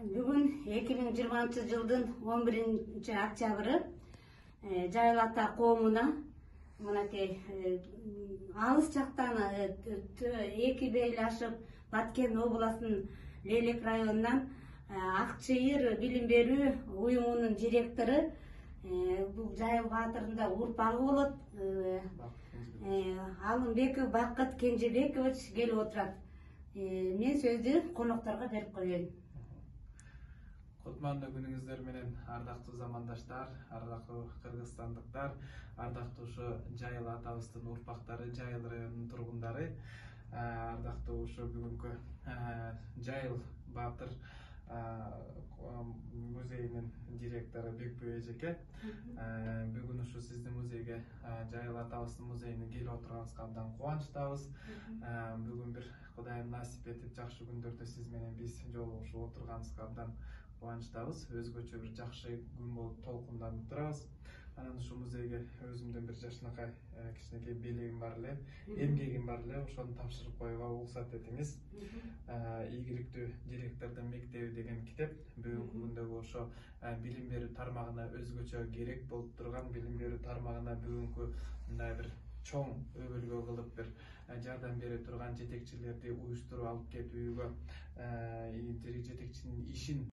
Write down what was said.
Бүгүн 2020-жылдын 11-октябры Жайыл ата коомуна мынакей алыс жактан эки бейлашып Баткен областынын Лелек районунан Акчыйыр билим берүү уюмунун директору бул Жайыл баатырында урпагы болот Алымбеков Бакыт Кенжебекович келип отурат. Мен сөздү конокторго берип коеюн. Кутмандуу күнүңүздөр менен ардактуу замандаштар, ардактуу кыргызстандыктар, ардактуу ушу Жайыл атабыздын урпактары, Жайыл районунун тургундары, ардактуу ушу бүгүнкү Жайыл баатыр музейинин директору Бекбүй эжеке. Бүгүн ушу сиздин музейге, Жайыл атабыздын музейине келип отурганыбызга абдан кубанычтабыз. Бүгүн бир Кудайым насип этип жакшы күндөрдө сиз менен биз жолугушуп отурганыбызга абдан кубанычтабыз. Өзгөчө бир жакшы күн болуп толкунданып турабыз. Анан ушу музейге өзүмдүн бир жакшынакай кичинекей белегим бар эле, эмгегим бар эле, ошону тапшырып коюуга уруксат этиңиз. Ийгиликтүү директордун мектеби деген китеп бүгүнкү күндөгү ошо билим берүү тармагына өзгөчө керек болуп турган билим берүү тармагына бүгүнкү мындай бир чоң өбөлгө кылып бир жардам бере турган жетекчилерди уюштуруп алып кетүүгө жетекчинин ишин